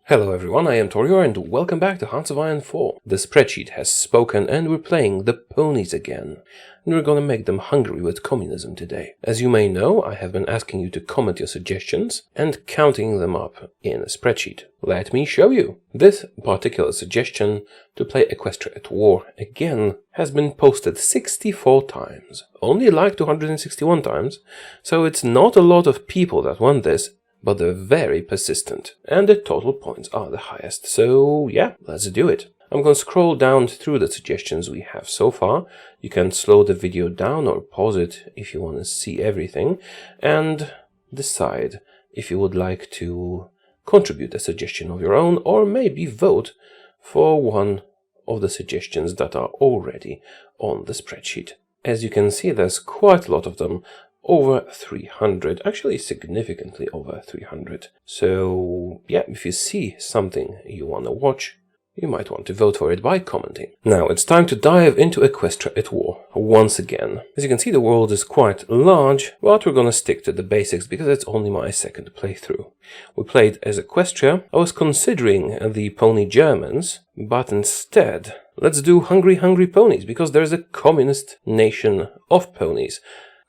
Hello everyone, I am Taureor and welcome back to Hearts of Iron 4. The spreadsheet has spoken and we're playing the ponies again. And we're gonna make them hungry with communism today. As you may know, I have been asking you to comment your suggestions and counting them up in a spreadsheet. Let me show you. This particular suggestion to play Equestria at war again has been posted 64 times. Only liked 261 times, so it's not a lot of people that want this. But they're very persistent, and the total points are the highest, so yeah, let's do it. I'm going to scroll down through the suggestions we have so far. You can slow the video down or pause it if you want to see everything, and decide if you would like to contribute a suggestion of your own, or maybe vote for one of the suggestions that are already on the spreadsheet. As you can see, there's quite a lot of them. Over 300, actually significantly over 300. So yeah, if you see something you want to watch, you might want to vote for it by commenting. Now it's time to dive into Equestria at war once again. As you can see, the world is quite large, but we're gonna stick to the basics because it's only my second playthrough. We played as Equestria. I was considering the pony Germans, but instead let's do hungry ponies because there's a communist nation of ponies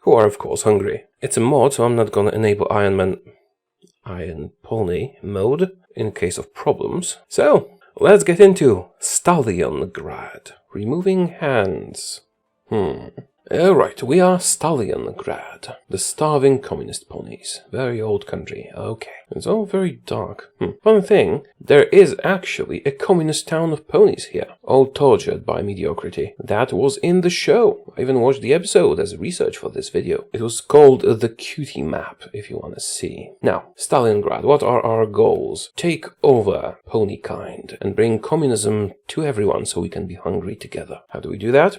who are of course hungry. It's a mod, so I'm not gonna enable Iron Pony mode in case of problems. So, let's get into Stalliongrad. Removing hands. Alright, we are Stalliongrad, the starving communist ponies. Very old country, okay. It's all very dark. Fun thing, there is actually a communist town of ponies here, all tortured by mediocrity. That was in the show. I even watched the episode as research for this video. It was called the Cutie Map, if you want to see. Now, Stalliongrad, what are our goals? Take over pony kind and bring communism to everyone so we can be hungry together. How do we do that?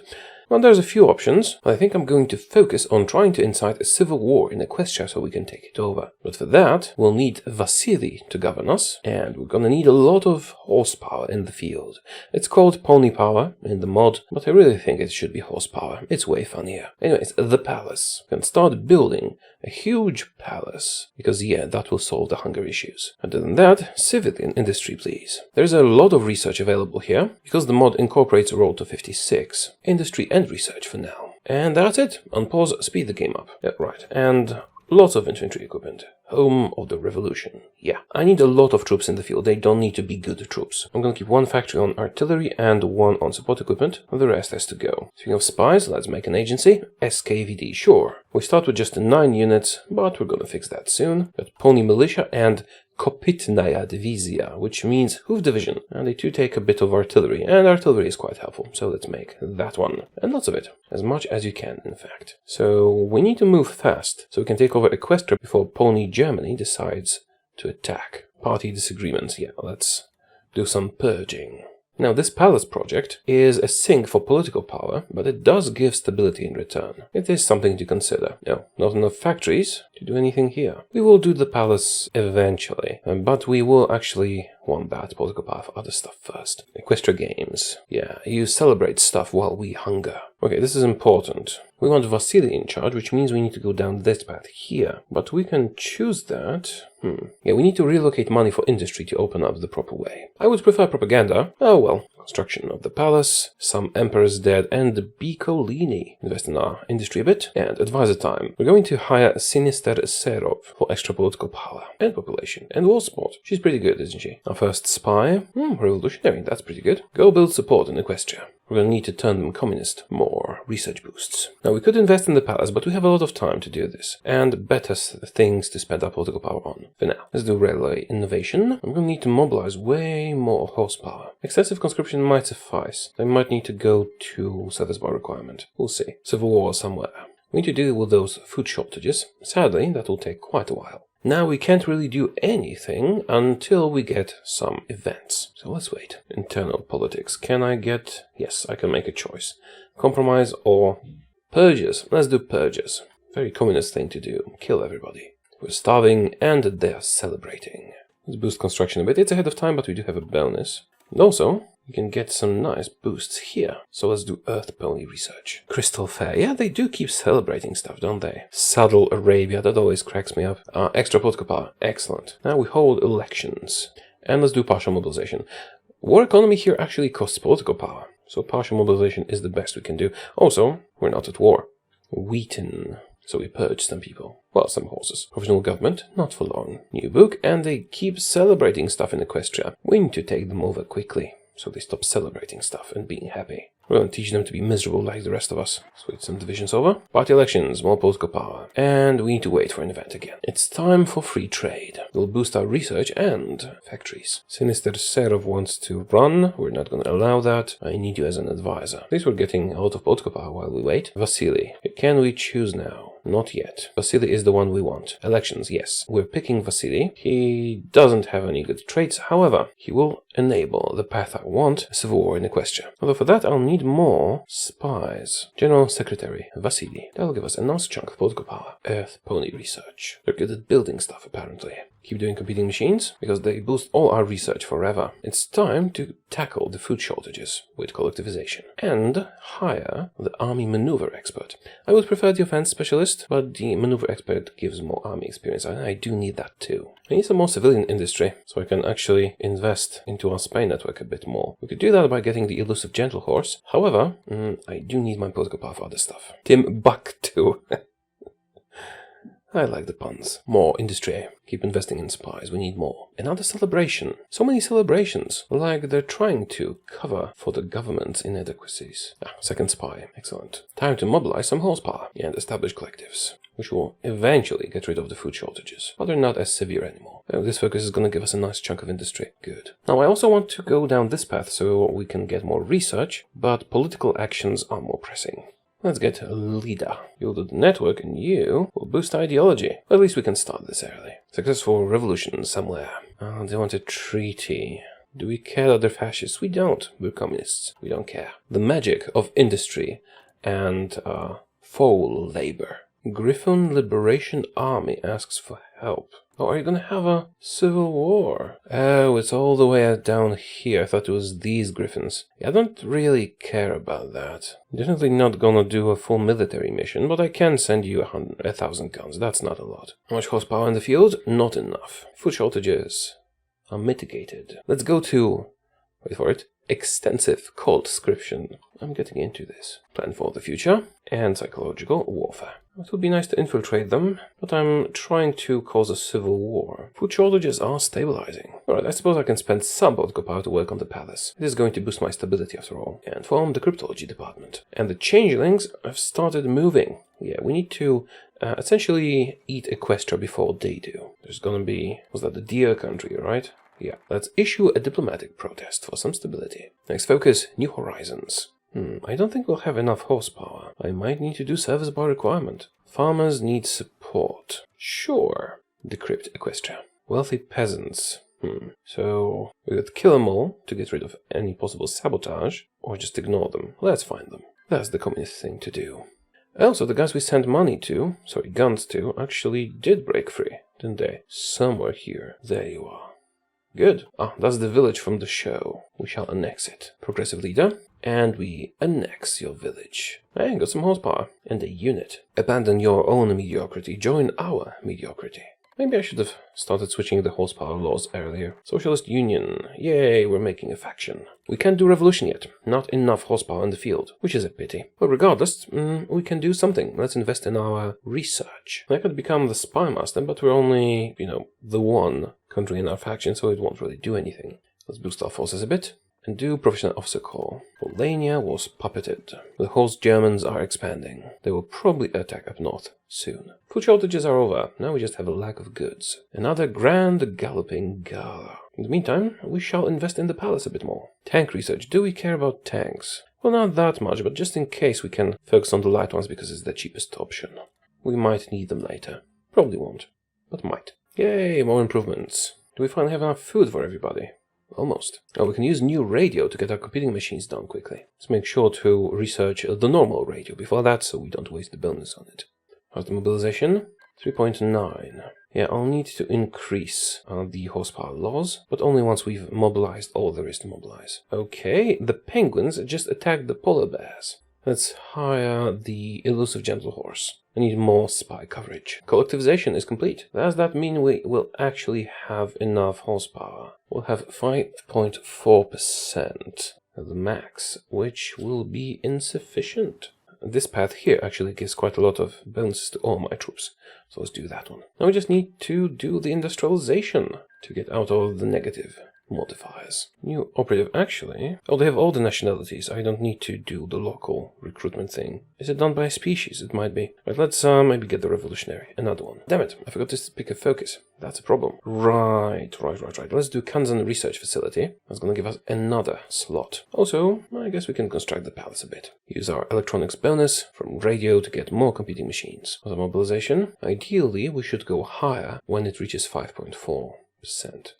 Well, there's a few options. I think I'm going to focus on trying to incite a civil war in Equestria so we can take it over. But for that, we'll need Vasily to govern us, and we're gonna need a lot of horsepower in the field. It's called pony power in the mod, but I really think it should be horsepower. It's way funnier. Anyways, the palace. We can start building a huge palace, because yeah, that will solve the hunger issues. Other than that, civilian industry please. There's a lot of research available here, because the mod incorporates roll to 56. Industry and research for now. And that's it. Unpause, speed the game up. Yeah, right. And lots of infantry equipment. Home of the revolution. Yeah. I need a lot of troops in the field. They don't need to be good troops. I'm gonna keep one factory on artillery and one on support equipment. The rest has to go. Speaking of spies, let's make an agency. SKVD, sure. We start with just 9 units, but we're gonna fix that soon. Got pony militia and Kopitnaya Divizia, which means hoof division, and they do take a bit of artillery, and artillery is quite helpful, so let's make that one. And lots of it. As much as you can, in fact. So we need to move fast, so we can take over Equestria before Pony Germany decides to attack. Party disagreements, yeah, let's do some purging. Now, this palace project is a sink for political power, but it does give stability in return. It is something to consider. No, not enough factories to do anything here. We will do the palace eventually, but we will actually want that political power for other stuff first. Equestria games. Yeah, you celebrate stuff while we hunger. Okay, this is important. We want Vasily in charge, which means we need to go down this path here. But we can choose that. Yeah, we need to relocate money for industry to open up the proper way. I would prefer propaganda. Oh well. Construction of the palace, some emperors dead, and the Bicolini. Invest in our industry a bit. And advisor time. We're going to hire Sinister Serov for extra political power and population. And war support. She's pretty good, isn't she? Our first spy. Revolutionary. That's pretty good. Go build support in Equestria. We're going to need to turn them communist. More research boosts. Now, we could invest in the palace, but we have a lot of time to do this. And better things to spend our political power on. For now, let's do railway innovation. I'm going to need to mobilize way more horsepower. Excessive conscription might suffice. They might need to go to service bar requirement. We'll see. Civil war somewhere. We need to deal with those food shortages. Sadly, that will take quite a while. Now we can't really do anything until we get some events. So let's wait. Internal politics. Can I get... Yes, I can make a choice. Compromise or purges. Let's do purges. Very communist thing to do. Kill everybody. We're starving and they're celebrating. Let's boost construction a bit. It's ahead of time, but we do have a bonus. And also, you can get some nice boosts here. So let's do Earth Pony research. Crystal Fair. Yeah, they do keep celebrating stuff, don't they? Saddle Arabia. That always cracks me up. Extra political power. Excellent. Now we hold elections. And let's do partial mobilization. War economy here actually costs political power, so partial mobilization is the best we can do. Also, we're not at war. Wheaten. So we purge some people. Well, some horses. Provisional government, not for long. New book, and they keep celebrating stuff in Equestria. We need to take them over quickly, so they stop celebrating stuff and being happy. We're going to teach them to be miserable like the rest of us. Switch some divisions over. Party elections, more political power. And we need to wait for an event again. It's time for free trade. We'll boost our research and factories. Sinister Serov wants to run. We're not going to allow that. I need you as an advisor. At least we're getting a lot of political power while we wait. Vasily. Can we choose now? Not yet. Vasily is the one we want. Elections, yes. We're picking Vasily. He doesn't have any good traits. However, he will enable the path I want, civil war in Equestria. Although for that I'll need more spies. General Secretary Vasily. That'll give us a nice chunk of political power. Earth pony research. They're good at building stuff apparently. Keep doing competing machines, because they boost all our research forever. It's time to tackle the food shortages with collectivization. And hire the army maneuver expert. I would prefer the offense specialist, but the maneuver expert gives more army experience, and I do need that too. I need some more civilian industry, so I can actually invest into our spy network a bit more. We could do that by getting the elusive gentle horse. However, I do need my political power for other stuff. Timbuktu. I like the puns. More industry. Keep investing in spies. We need more. Another celebration. So many celebrations. Like they're trying to cover for the government's inadequacies. Second spy. Excellent. Time to mobilize some horsepower and establish collectives, which will eventually get rid of the food shortages. But they're not as severe anymore. This focus is going to give us a nice chunk of industry. Good. Now I also want to go down this path so we can get more research, but political actions are more pressing. Let's get a leader. You'll do the network and you will boost ideology. At least we can start this early. Successful revolution somewhere. They want a treaty. Do we care that they're fascists? We don't. We're communists. We don't care. The magic of industry and foul labor. Griffin Liberation Army asks for help. Oh, are you gonna have a civil war? Oh, it's all the way down here. I thought it was these griffins. Yeah, I don't really care about that. Definitely not gonna do a full military mission, but I can send you 1,000 guns. That's not a lot. How much horsepower in the field? Not enough. Food shortages are mitigated. Let's go to, wait for it, extensive conscription. I'm getting into this. Plan for the future and psychological warfare. It would be nice to infiltrate them, but I'm trying to cause a civil war. Food shortages are stabilizing. Alright, I suppose I can spend some political power to work on the palace. It is going to boost my stability after all. And form the cryptology department. And the changelings have started moving. Yeah, we need to essentially eat Equestria before they do. There's gonna be, was that the deer country, right? Yeah, let's issue a diplomatic protest for some stability. Next focus, New Horizons. I don't think we'll have enough horsepower. I might need to do service by requirement. Farmers need support. Sure. Decrypt Equestria. Wealthy peasants. So we could kill them all to get rid of any possible sabotage, or just ignore them. Let's find them. That's the communist thing to do. Also, the guys we sent guns to, actually did break free, didn't they? Somewhere here. There you are. Good. That's the village from the show. We shall annex it. Progressive leader. And we annex your village. Hey, got some horsepower. And a unit. Abandon your own mediocrity. Join our mediocrity. Maybe I should have started switching the horsepower laws earlier. Socialist Union. Yay, we're making a faction. We can't do revolution yet. Not enough horsepower in the field, which is a pity. But regardless, we can do something. Let's invest in our research. I could become the spy master, but we're only, the one country in our faction, so it won't really do anything. Let's boost our forces a bit. And do professional officer call. Polania was puppeted. The horse Germans are expanding. They will probably attack up north soon. Food shortages are over. Now we just have a lack of goods. Another grand galloping gala. In the meantime, we shall invest in the palace a bit more. Tank research. Do we care about tanks? Well, not that much, but just in case we can focus on the light ones because it's the cheapest option. We might need them later. Probably won't, but might. Yay, more improvements. Do we finally have enough food for everybody? Almost. Oh, we can use new radio to get our competing machines done quickly. Let's make sure to research the normal radio before that, so we don't waste the bonus on it. How's the mobilization? 3.9. Yeah, I'll need to increase the horsepower laws, but only once we've mobilized all there is to mobilize. Okay, the penguins just attacked the polar bears. Let's hire the elusive gentle horse. I need more spy coverage. Collectivization is complete. Does that mean we will actually have enough horsepower? We'll have 5.4% of the max, which will be insufficient. This path here actually gives quite a lot of bonuses to all my troops, so let's do that one. Now we just need to do the industrialization to get out of the negative modifiers. New operative actually... Oh, they have all the nationalities. I don't need to do the local recruitment thing. Is it done by species? It might be. Right, let's maybe get the revolutionary. Another one. Damn it, I forgot to pick a focus. That's a problem. Right. Let's do Kansan Research Facility. That's gonna give us another slot. Also, I guess we can construct the palace a bit. Use our electronics bonus from radio to get more competing machines. For the mobilization, ideally we should go higher when it reaches 5.4%.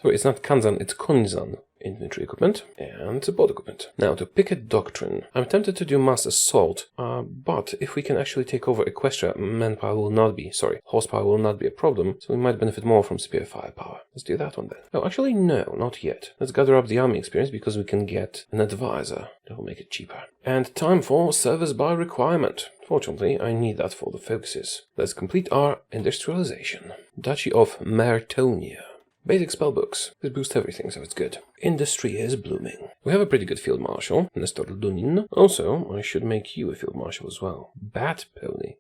So it's not Kansan, it's Konzan infantry equipment and support equipment. Now to pick a doctrine, I'm tempted to do mass assault, but if we can actually take over Equestria, horsepower will not be a problem, so we might benefit more from superior firepower. Let's do that one then. Oh, actually no, not yet. Let's gather up the army experience because we can get an advisor. That will make it cheaper. And time for service by requirement. Fortunately, I need that for the focuses. Let's complete our industrialization. Duchy of Mertonia. Basic spellbooks. This boosts everything, so it's good. Industry is blooming. We have a pretty good field marshal, Nestor Dunin. Also, I should make you a field marshal as well. Bat Pony.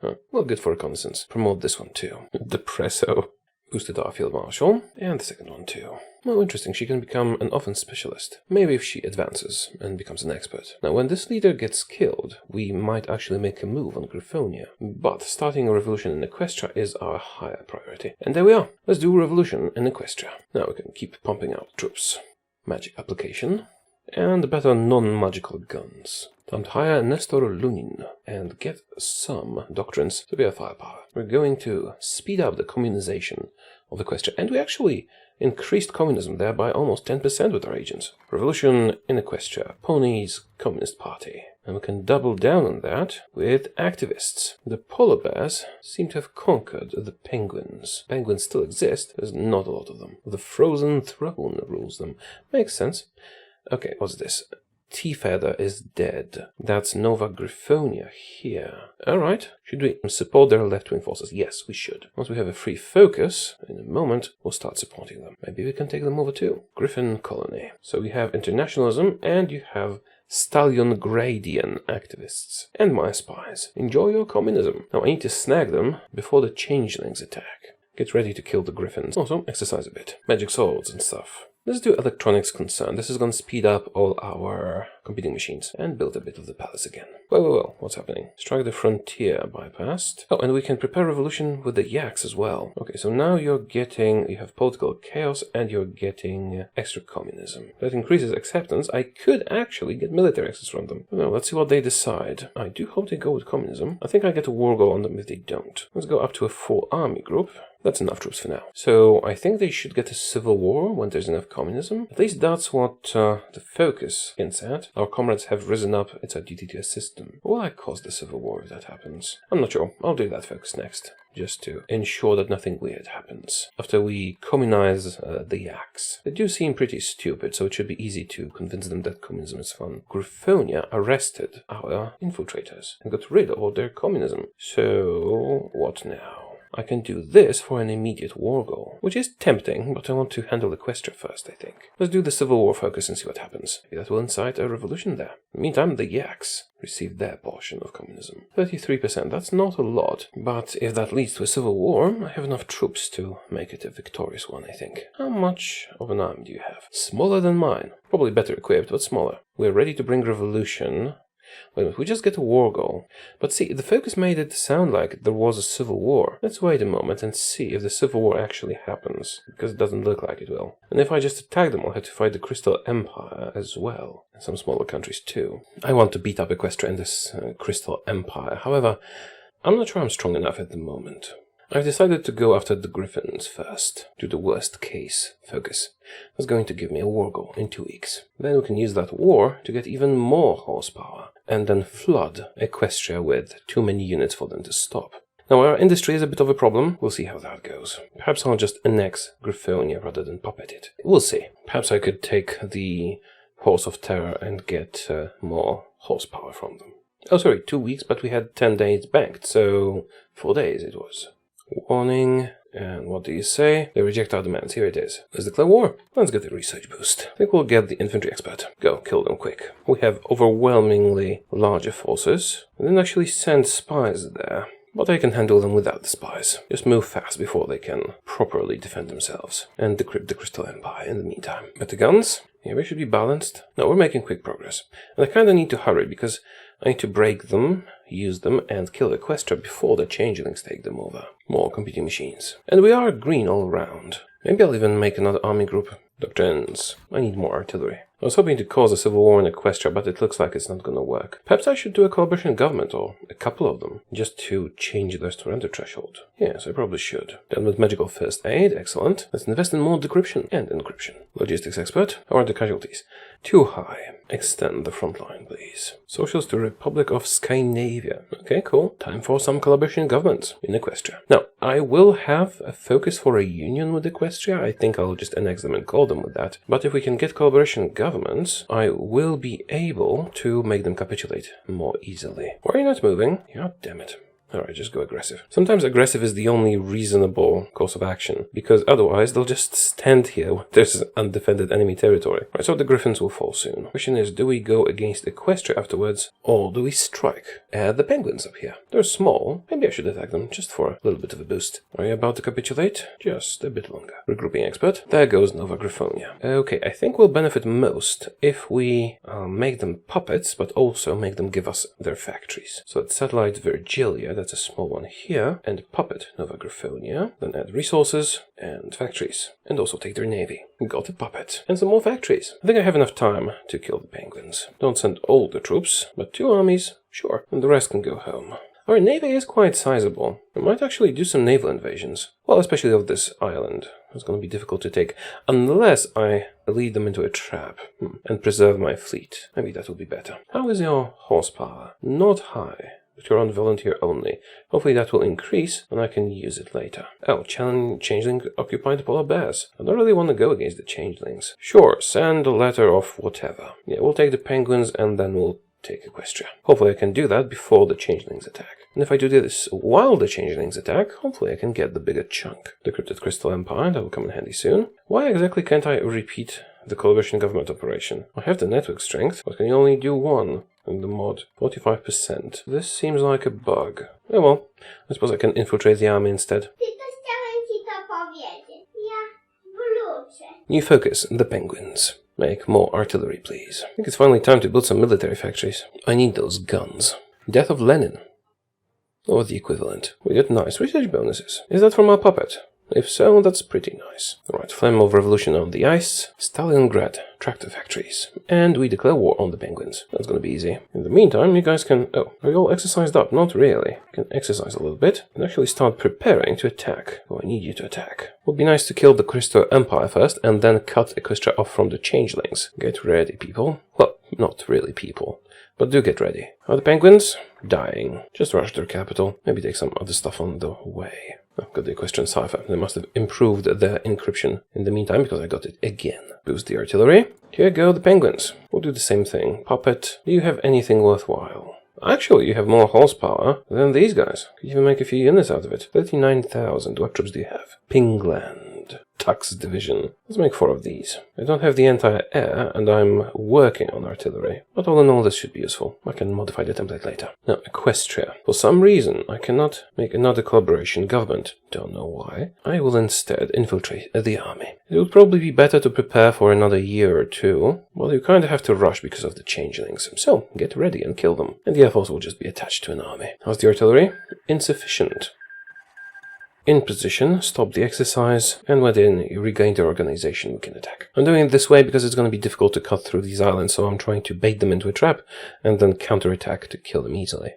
Huh. Well, good for reconnaissance. Promote this one too. Depresso. Boosted our field marshal. And the second one too. Well, interesting, she can become an offense specialist. Maybe if she advances and becomes an expert. Now, when this leader gets killed, we might actually make a move on Griffonia. But starting a revolution in Equestria is our higher priority. And there we are. Let's do a revolution in Equestria. Now we can keep pumping out troops. Magic application. And better non-magical guns. Time to hire Nestor Lunin and get some doctrines to be a firepower. We're going to speed up the communization of Equestria. And we actually increased communism there by almost 10% with our agents. Revolution in Equestria. Ponies Communist Party. And we can double down on that with activists. The polar bears seem to have conquered the penguins. Penguins still exist, there's not a lot of them. The frozen throne rules them. Makes sense. Okay, what's this? T-Feather is dead. That's Nova Griffonia here. Alright. Should we support their left-wing forces? Yes, we should. Once we have a free focus, in a moment, we'll start supporting them. Maybe we can take them over too. Griffin Colony. So we have internationalism, and you have Stalliongradian activists. And my spies. Enjoy your communism. Now I need to snag them before the changelings attack. Get ready to kill the griffins. Also, exercise a bit. Magic swords and stuff. Let's do electronics concern. This is going to speed up all our competing machines and build a bit of the palace again. Well, what's happening? Strike the frontier bypassed. Oh, and we can prepare revolution with the yaks as well. Okay, so now you have political chaos and you're getting extra communism. That increases acceptance. I could actually get military access from them. Now, let's see what they decide. I do hope they go with communism. I think I get a war goal on them if they don't. Let's go up to a full army group. That's enough troops for now. So I think they should get a civil war when there's enough communism. At least that's what the focus hints at. Our comrades have risen up. It's our duty to assist them. Will I cause the civil war if that happens? I'm not sure. I'll do that focus next, just to ensure that nothing weird happens. After we communize the yaks. They do seem pretty stupid, so it should be easy to convince them that communism is fun. Griffonia arrested our infiltrators and got rid of all their communism. So what now? I can do this for an immediate war goal, which is tempting, but I want to handle Equestria first, I think. Let's do the civil war focus and see what happens. Maybe that will incite a revolution there. In the meantime, the yaks receive their portion of communism. 33%, that's not a lot, but if that leads to a civil war, I have enough troops to make it a victorious one, I think. How much of an army do you have? Smaller than mine. Probably better equipped, but smaller. We're ready to bring revolution. Wait a minute, we just get a war goal. But see, the focus made it sound like there was a civil war. Let's wait a moment and see if the civil war actually happens, because it doesn't look like it will. And if I just attack them, I'll have to fight the Crystal Empire as well. And some smaller countries too. I want to beat up Equestria in this Crystal Empire. However, I'm not sure I'm strong enough at the moment. I've decided to go after the griffins first, do the worst case focus. That's going to give me a war goal in 2 weeks. Then we can use that war to get even more horsepower, and then flood Equestria with too many units for them to stop. Now our industry is a bit of a problem, we'll see how that goes. Perhaps I'll just annex Griffonia rather than puppet it. We'll see. Perhaps I could take the Horse of Terror and get more horsepower from them. Oh, sorry, 2 weeks, but we had 10 days banked, so 4 days it was. Warning. And what do you say? They reject our demands. Here it is. Let's declare war. Let's get the research boost. I think we'll get the infantry expert. Go, kill them quick. We have overwhelmingly larger forces. I didn't actually send spies there, but I can handle them without the spies. Just move fast before they can properly defend themselves. And decrypt the Crystal Empire in the meantime. But the guns? Yeah, we should be balanced. No, we're making quick progress. And I kinda need to hurry because I need to break them, use them, and kill Equestria before the changelings take them over. More competing machines. And we are green all around. Maybe I'll even make another army group. Doctrines. I need more artillery. I was hoping to cause a civil war in Equestria, but it looks like it's not gonna work. Perhaps I should do a collaboration government, or a couple of them, just to change their surrender threshold. Yes, I probably should. Done with magical first aid, excellent. Let's invest in more decryption and encryption. Logistics expert, or the casualties. Too high. Extend the front line, please. Socials to Republic of Scandinavia. Okay, cool. Time for some collaboration governments in Equestria. Now, I will have a focus for a union with Equestria. I think I'll just annex them and call them with that. But if we can get collaboration governments, I will be able to make them capitulate more easily. Why are you not moving? God damn it. Alright, just go aggressive. Sometimes aggressive is the only reasonable course of action, because otherwise they'll just stand here when there's undefended enemy territory. Right, so the griffins will fall soon. Question is, do we go against Equestria afterwards, or do we strike the penguins up here? They're small. Maybe I should attack them, just for a little bit of a boost. Are you about to capitulate? Just a bit longer. Regrouping expert. There goes Nova Griffonia. Okay, I think we'll benefit most if we make them puppets, but also make them give us their factories. So it's Satellite Virgilia, that's a small one here, and puppet Nova Griffonia, then add resources and factories, and also take their navy. Got a puppet. And some more factories. I think I have enough time to kill the penguins. Don't send all the troops, but 2 armies, sure, and the rest can go home. Our navy is quite sizable. We might actually do some naval invasions. Well, especially of this island. It's going to be difficult to take, unless I lead them into a trap and preserve my fleet. Maybe that will be better. How is your horsepower? Not high. But you're on volunteer only. Hopefully that will increase, and I can use it later. Oh, changeling occupied polar bears. I don't really want to go against the changelings. Sure, send a letter of whatever. Yeah, we'll take the penguins, and then we'll take Equestria. Hopefully I can do that before the changelings attack. And if I do this while the changelings attack, hopefully I can get the bigger chunk. Decrypted Crystal Empire, that will come in handy soon. Why exactly can't I repeat the collaboration government operation? I have the network strength, but can you only do one? And the mod, 45%. This seems like a bug. Oh well, I suppose I can infiltrate the army instead. New focus, the penguins. Make more artillery, please. I think it's finally time to build some military factories. I need those guns. Death of Lenin. Or the equivalent. We get nice research bonuses. Is that from our puppet? If so, that's pretty nice. Alright, Flame of Revolution on the ice, Stalliongrad, tractor factories, and we declare war on the penguins. That's gonna be easy. In the meantime, you guys can... Oh, are you all exercised up? Not really. You can exercise a little bit and actually start preparing to attack. Oh, I need you to attack. Would be nice to kill the Crystal Empire first, and then cut Equestria off from the changelings. Get ready, people. Well, not really people. But do get ready. Are the penguins? Dying. Just rush their capital. Maybe take some other stuff on the way. I've got the Equestrian cipher. They must have improved their encryption in the meantime, because I got it again. Boost the artillery. Here go the penguins. We'll do the same thing. Puppet, do you have anything worthwhile? Actually, you have more horsepower than these guys. Could even make a few units out of it. 39,000. What troops do you have? Pingland. Tux Division. Let's make 4 of these. I don't have the entire air, and I'm working on artillery. But all in all, this should be useful. I can modify the template later. Now, Equestria. For some reason, I cannot make another collaboration government. Don't know why. I will instead infiltrate the army. It would probably be better to prepare for another year or 2. Well, you kind of have to rush because of the changelings. So, get ready and kill them. And the Air Force will just be attached to an army. How's the artillery? Insufficient. In position, stop the exercise, and when you regain their organization, we can attack. I'm doing it this way because it's going to be difficult to cut through these islands, so I'm trying to bait them into a trap, and then counterattack to kill them easily.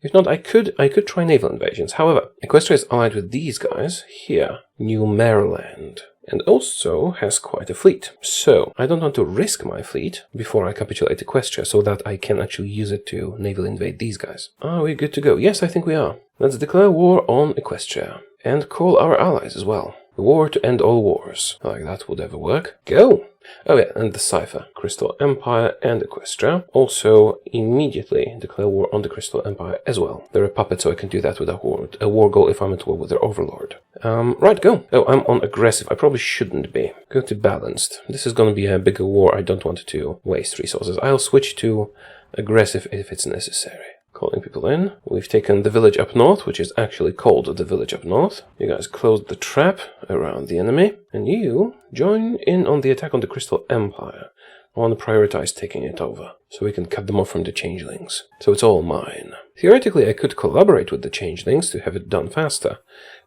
If not, I could try naval invasions. However, Equestria is allied with these guys here, New Maryland, and also has quite a fleet. So, I don't want to risk my fleet before I capitulate Equestria, so that I can actually use it to naval invade these guys. Are we good to go? Yes, I think we are. Let's declare war on Equestria. And call our allies as well. The war to end all wars. Like that would ever work. Go! Oh yeah, and the cipher. Crystal Empire and Equestria. Also, immediately declare war on the Crystal Empire as well. They're a puppet, so I can do that with a war goal if I'm at war with their overlord. Right, go. Oh, I'm on aggressive. I probably shouldn't be. Go to balanced. This is going to be a bigger war. I don't want to waste resources. I'll switch to aggressive if it's necessary. Calling people in. We've taken the village up north, which is actually called the village up north. You guys closed the trap around the enemy. And you join in on the attack on the Crystal Empire. I want to prioritize taking it over, so we can cut them off from the changelings. So it's all mine. Theoretically, I could collaborate with the changelings to have it done faster,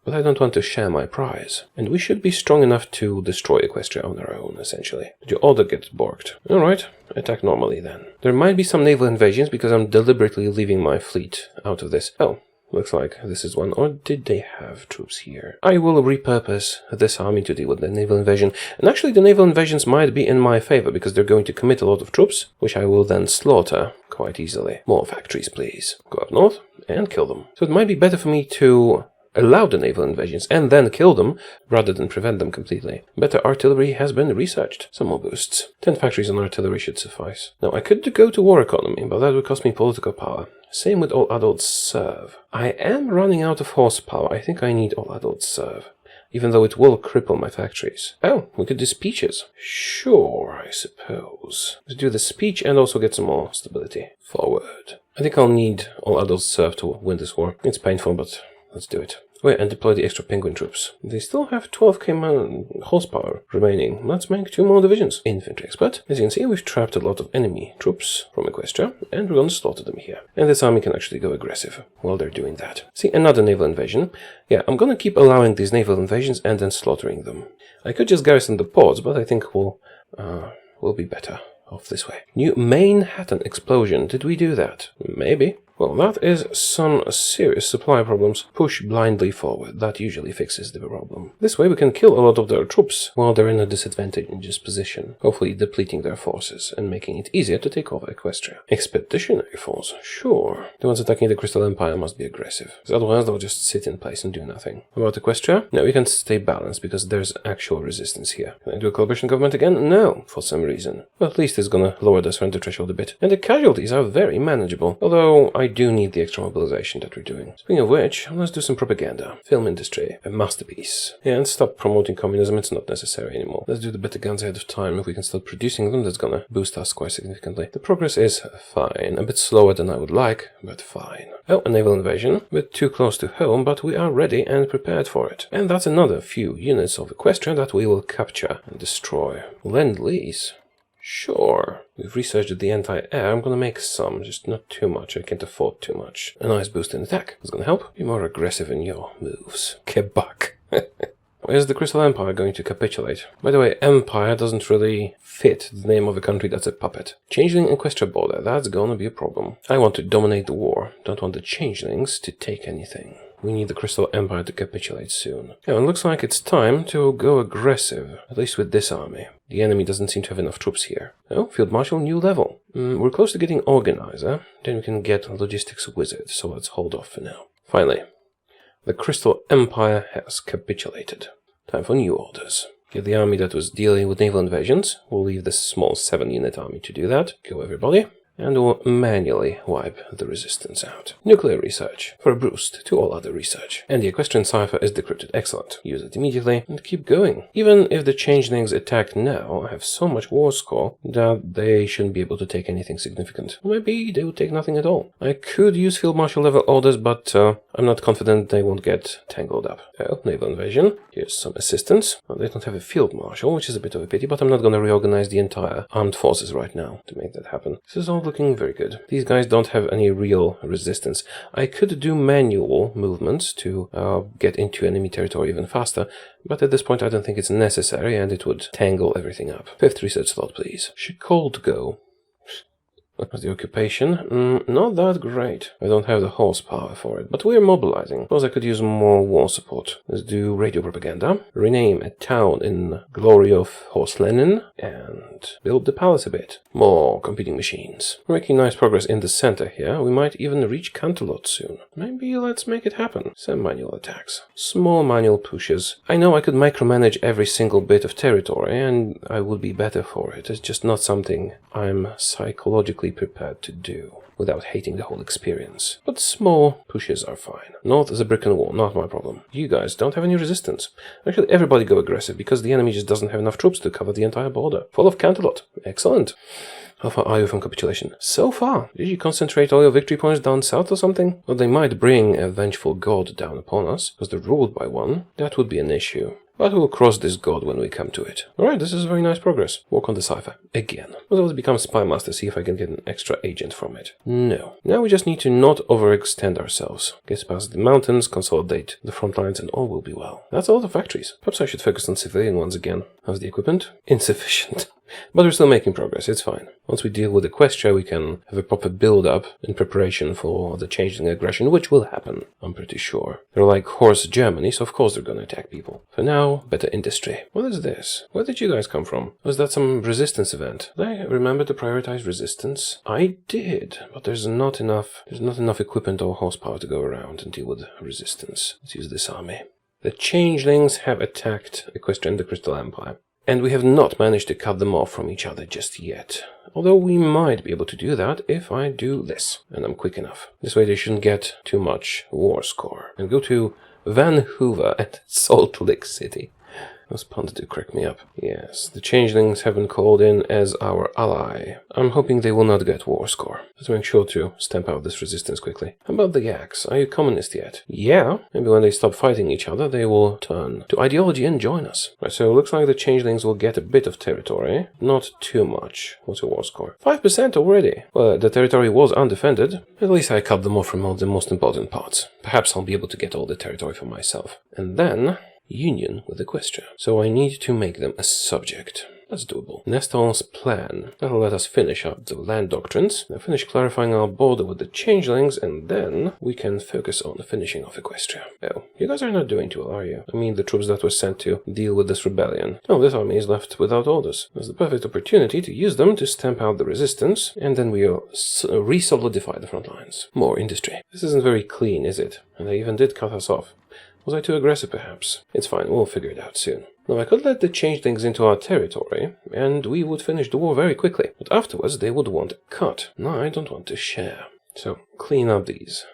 but I don't want to share my prize. And we should be strong enough to destroy Equestria on our own, essentially. Did your order get borked? Alright, attack normally then. There might be some naval invasions because I'm deliberately leaving my fleet out of this. Oh. Looks like this is one. Or did they have troops here? I will repurpose this army to deal with the naval invasion. And actually the naval invasions might be in my favor because they're going to commit a lot of troops, which I will then slaughter quite easily. More factories, please. Go up north and kill them. So it might be better for me to allow the naval invasions and then kill them rather than prevent them completely. Better artillery has been researched. Some more boosts. 10 factories on artillery should suffice. Now I could go to war economy, but that would cost me political power. Same with all adults serve. I am running out of horsepower. I think I need all adults serve, even though it will cripple my factories. Oh, we could do speeches. Sure, I suppose. Let's do the speech and also get some more stability. Forward. I think I'll need all adults serve to win this war. It's painful, but let's do it. Wait, and deploy the extra penguin troops. They still have 12k horsepower remaining. Let's make 2 more divisions. Infantry expert. As you can see, we've trapped a lot of enemy troops from Equestria, and we're going to slaughter them here. And this army can actually go aggressive while they're doing that. See, another naval invasion. Yeah, I'm going to keep allowing these naval invasions and then slaughtering them. I could just garrison the ports, but I think we'll be better off this way. New Manhattan explosion. Did we do that? Maybe. Well, that is some serious supply problems. Push blindly forward. That usually fixes the problem. This way we can kill a lot of their troops while they're in a disadvantageous position, hopefully depleting their forces and making it easier to take over Equestria. Expeditionary force, sure. The ones attacking the Crystal Empire must be aggressive, because otherwise they'll just sit in place and do nothing. About Equestria? No, we can stay balanced because there's actual resistance here. Can I do a coalition government again? No, for some reason. Well, at least it's gonna lower the surrender threshold a bit. And the casualties are very manageable, although I do need the extra mobilization that we're doing. Speaking of which, let's do some propaganda. Film industry, a masterpiece. Yeah, and stop promoting communism, it's not necessary anymore. Let's do the better guns ahead of time. If we can start producing them, that's gonna boost us quite significantly. The progress is fine. A bit slower than I would like, but fine. Oh, a naval invasion. A bit too close to home, but we are ready and prepared for it. And that's another few units of Equestria that we will capture and destroy. Lend-lease. Sure. We've researched the anti-air. I'm gonna make some, just not too much. I can't afford too much. A nice boost in attack. It's gonna help. Be more aggressive in your moves. Kebak. Is the Crystal Empire going to capitulate? By the way, Empire doesn't really fit the name of a country that's a puppet. Changeling Equestria border, that's gonna be a problem. I want to dominate the war. Don't want the changelings to take anything. We need the Crystal Empire to capitulate soon. Oh, and looks like it's time to go aggressive, at least with this army. The enemy doesn't seem to have enough troops here. Oh, Field Marshal, new level. We're close to getting Organizer, then we can get Logistics Wizard, so let's hold off for now. Finally, the Crystal Empire has capitulated. Time for new orders. Get the army that was dealing with naval invasions. We'll leave this small 7-unit army to do that. Go everybody. And we'll manually wipe the resistance out. Nuclear research, for a boost to all other research. And the Equestrian cipher is decrypted. Excellent. Use it immediately and keep going. Even if the changelings attack now, I have so much war score that they shouldn't be able to take anything significant. Maybe they would take nothing at all. I could use Field Marshal level orders, but I'm not confident they won't get tangled up. Oh, naval invasion. Here's some assistance. Well, they don't have a Field Marshal, which is a bit of a pity, but I'm not going to reorganize the entire armed forces right now to make that happen. This is all looking very good. These guys don't have any real resistance. I could do manual movements to get into enemy territory even faster, but at this point I don't think it's necessary and it would tangle everything up. 5th research slot, please. She called go. How's the occupation? Not that great. I don't have the horsepower for it, but we're mobilizing. Suppose I could use more war support. Let's do radio propaganda. Rename a town in glory of Horse Lenin and build the palace a bit. More competing machines. We're making nice progress in the center here. We might even reach Canterlot soon. Maybe let's make it happen. Some manual attacks. Small manual pushes. I know I could micromanage every single bit of territory and I would be better for it. It's just not something I'm psychologically prepared to do without hating the whole experience. But small pushes are fine. North is a brick and wall, not my problem. You guys don't have any resistance. Actually, everybody go aggressive because the enemy just doesn't have enough troops to cover the entire border. Fall of Canterlot. Excellent. How far are you from capitulation? So far. Did you concentrate all your victory points down south or something? Well, they might bring a vengeful god down upon us, because they're ruled by one. That would be an issue. But we'll cross this god when we come to it. Alright, this is very nice progress. Work on the cipher. Again. Let's become spy master, see if I can get an extra agent from it. No. Now we just need to not overextend ourselves. Get past the mountains, consolidate the front lines, and all will be well. That's a lot of factories. Perhaps I should focus on civilian ones again. How's the equipment? Insufficient. But we're still making progress, it's fine. Once we deal with Equestria, we can have a proper build-up in preparation for the changeling aggression, which will happen, I'm pretty sure. They're like horse Germany, so of course they're gonna attack people. For now, better industry. What is this? Where did you guys come from? Was that some resistance event? Did I remember to prioritize resistance? I did, but there's not enough equipment or horsepower to go around and deal with resistance. Let's use this army. The changelings have attacked Equestrian, the Crystal Empire. And we have not managed to cut them off from each other just yet. Although we might be able to do that if I do this. And I'm quick enough. This way they shouldn't get too much war score. And go to Vancouver and Salt Lake City. Those puns do crack me up. Yes, the changelings have been called in as our ally. I'm hoping they will not get war score. Let's make sure to stamp out this resistance quickly. How about the Yaks? Are you communist yet? Yeah, maybe when they stop fighting each other, they will turn to ideology and join us. Right, so it looks like the changelings will get a bit of territory. Not too much. What's your war score? 5% already. Well, the territory was undefended. At least I cut them off from all the most important parts. Perhaps I'll be able to get all the territory for myself. And then union with Equestria. So I need to make them a subject. That's doable. Nestor's plan. That'll let us finish up the land doctrines. Now finish clarifying our border with the changelings, and then we can focus on the finishing of Equestria. Oh, you guys are not doing too well, are you? I mean, the troops that were sent to deal with this rebellion. Oh, this army is left without orders. There's the perfect opportunity to use them to stamp out the resistance, and then we'll re-solidify the front lines. More industry. This isn't very clean, is it? And they even did cut us off. Was I too aggressive, perhaps? It's fine, we'll figure it out soon. Now, I could let the changelings into our territory, and we would finish the war very quickly. But afterwards, they would want a cut. No, I don't want to share. So, clean up these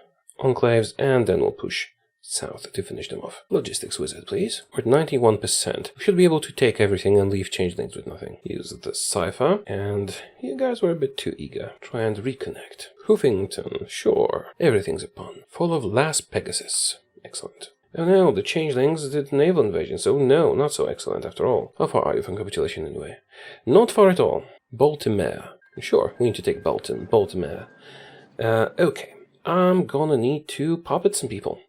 enclaves, and then we'll push south to finish them off. Logistics wizard, please. We're at 91%. We should be able to take everything and leave changelings with nothing. Use the cipher, and you guys were a bit too eager. Try and reconnect. Hoofington, sure. Everything's a pun. Full of Las Pegasus. Excellent. Oh no, the changelings did naval invasion, so no, not so excellent after all. How far are you from capitulation anyway? Not far at all. Baltimore. Sure, we need to take Baltimore. Okay. I'm gonna need to puppet some people.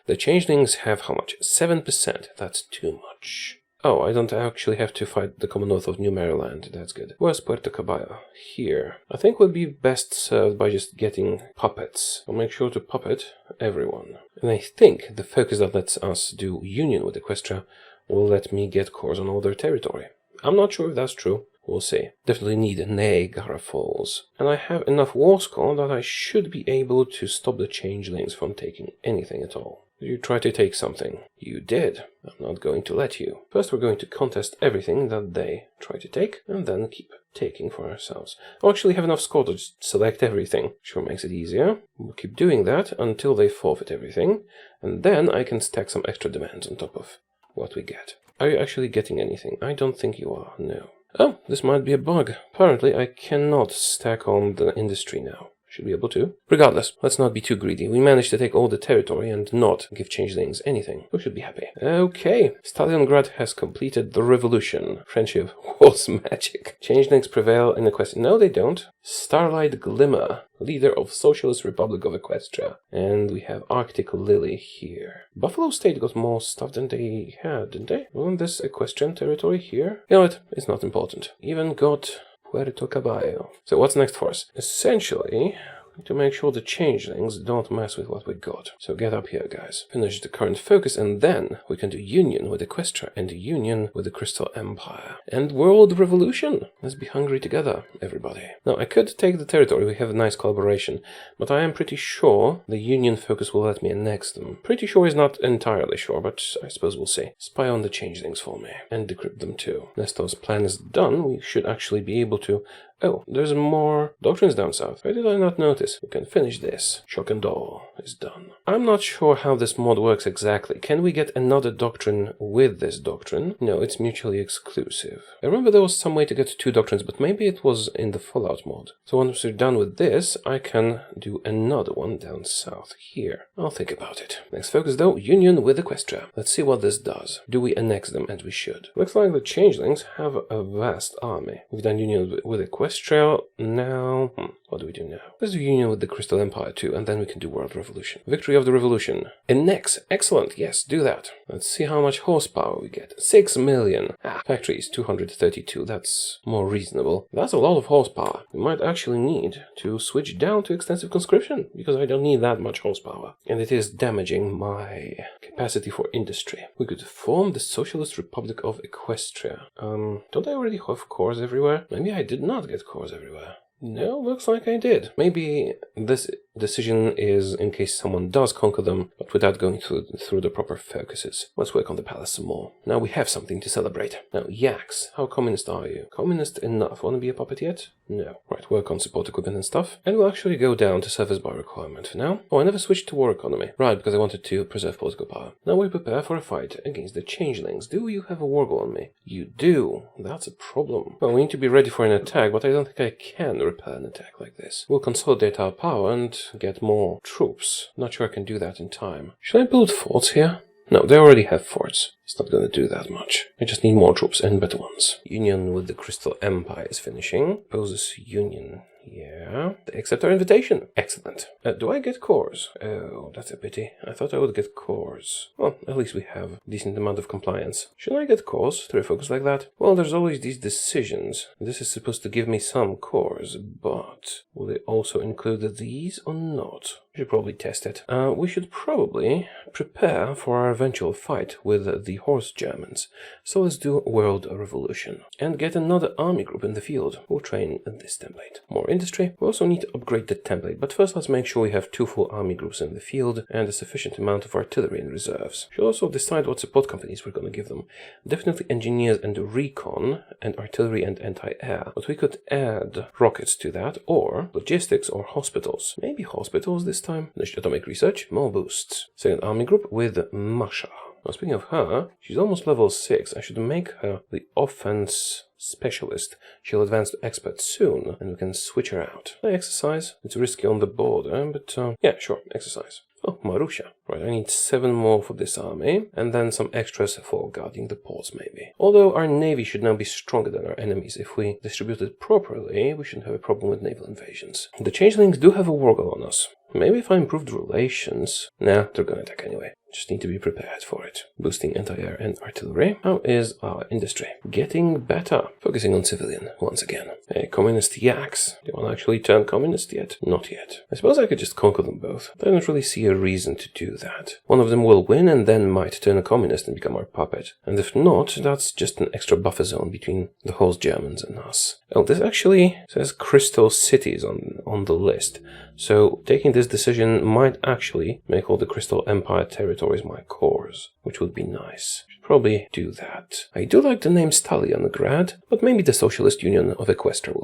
The changelings have how much? 7%. That's too much. Oh, I don't actually have to fight the Commonwealth of New Maryland. That's good. Where's Puerto Cabello? Here. I think we'll be best served by just getting puppets. I'll make sure to puppet everyone. And I think the focus that lets us do union with Equestria will let me get cores on all their territory. I'm not sure if that's true. We'll see. Definitely need Niagara Falls. And I have enough war score that I should be able to stop the changelings from taking anything at all. You try to take something. You did. I'm not going to let you. First we're going to contest everything that they try to take, and then keep taking for ourselves. I'll actually have enough score to just select everything. Sure makes it easier. We'll keep doing that until they forfeit everything, and then I can stack some extra demands on top of what we get. Are you actually getting anything? I don't think you are, no. Oh, this might be a bug. Apparently I cannot stack on the industry now. Should be able to. Regardless, let's not be too greedy. We managed to take all the territory and not give changelings anything. We should be happy. Okay. Stalliongrad has completed the revolution. Friendship was magic. Changelings prevail in Equestria. No, they don't. Starlight Glimmer, leader of Socialist Republic of Equestria. And we have Arctic Lily here. Buffalo State got more stuff than they had, didn't they? Wasn't this Equestrian territory here? You know what? It's not important. Even got Puerto Caballo. So what's next for us? Essentially, to make sure the changelings don't mess with what we got. So get up here, guys. Finish the current focus, and then we can do union with Equestria and union with the Crystal Empire. And world revolution! Let's be hungry together, everybody. Now, I could take the territory, we have a nice collaboration, but I am pretty sure the union focus will let me annex them. Pretty sure is not entirely sure, but I suppose we'll see. Spy on the changelings for me, and decrypt them too. Nestor's plan is done, we should actually be able to... Oh, there's more doctrines down south. Why did I not notice? We can finish this. Shock and awe is done. I'm not sure how this mod works exactly. Can we get another doctrine with this doctrine? No, it's mutually exclusive. I remember there was some way to get 2 doctrines, but maybe it was in the Fallout mod. So once we're done with this, I can do another one down south here. I'll think about it. Next focus though, union with Equestria. Let's see what this does. Do we annex them? And we should. Looks like the changelings have a vast army. We've done union with Equestria. Now, what do we do now? Let's do union with the Crystal Empire too, and then we can do World Revolution. Victory of the Revolution. Annex. Excellent. Yes, do that. Let's see how much horsepower we get. 6 million. Factories, 232. That's more reasonable. That's a lot of horsepower. We might actually need to switch down to extensive conscription, because I don't need that much horsepower. And it is damaging my capacity for industry. We could form the Socialist Republic of Equestria. Don't I already have cores everywhere? Maybe I did not get cores everywhere. No, looks like I did. Maybe this decision is in case someone does conquer them, but without going through the proper focuses. Let's work on the palace some more. Now we have something to celebrate. Now, Yaks, how communist are you? Communist enough. Want to be a puppet yet? No. Right, work on support equipment and stuff. And we'll actually go down to service by requirement for now. Oh, I never switched to war economy. Right, because I wanted to preserve political power. Now we prepare for a fight against the changelings. Do you have a war goal on me? You do. That's a problem. Well, we need to be ready for an attack, but I don't think I can repair an attack like this. We'll consolidate our power and get more troops. Not sure I can do that in time. Should I build forts here? No, they already have forts. It's not going to do that much. I just need more troops and better ones. Union with the Crystal Empire is finishing. Poses union. Yeah. They accept our invitation. Excellent. Do I get cores? Oh, that's a pity. I thought I would get cores. Well, at least we have a decent amount of compliance. Should I get cores through a focus like that? Well, there's always these decisions. This is supposed to give me some cores, but will it also include these or not? We should probably test it. We should probably prepare for our eventual fight with the horse Germans. So let's do World Revolution. And get another army group in the field. We'll train this template. More industry. We also need to upgrade the template, but first let's make sure we have 2 full army groups in the field and a sufficient amount of artillery in reserves. Should also decide what support companies we're going to give them. Definitely engineers and recon, and artillery and anti-air. But we could add rockets to that, or logistics or hospitals. Maybe hospitals this time. Atomic research, more boosts. Second army group with Masha. Now, speaking of her, she's almost level 6. I should make her the offense specialist. She'll advance to expert soon, and we can switch her out. I exercise. It's risky on the border, but yeah, sure, exercise. Oh, Marusha. Right, I need 7 more for this army, and then some extras for guarding the ports, maybe. Although our navy should now be stronger than our enemies. If we distribute it properly, we shouldn't have a problem with naval invasions. The changelings do have a war goal on us. Maybe if I improved relations... Nah, they're gonna attack anyway. Just need to be prepared for it. Boosting anti-air and artillery. How is our industry? Getting better. Focusing on civilian once again. Hey, communist yaks. Do you want to actually turn communist yet? Not yet. I suppose I could just conquer them both. I don't really see a reason to do that. One of them will win and then might turn a communist and become our puppet. And if not, that's just an extra buffer zone between the horse Germans and us. Oh, this actually says crystal cities on the list. So taking this decision might actually make all the Crystal Empire territories my cores, which would be nice. Should probably do that. I do like the name Stalliongrad, but maybe the Socialist Union of Equestria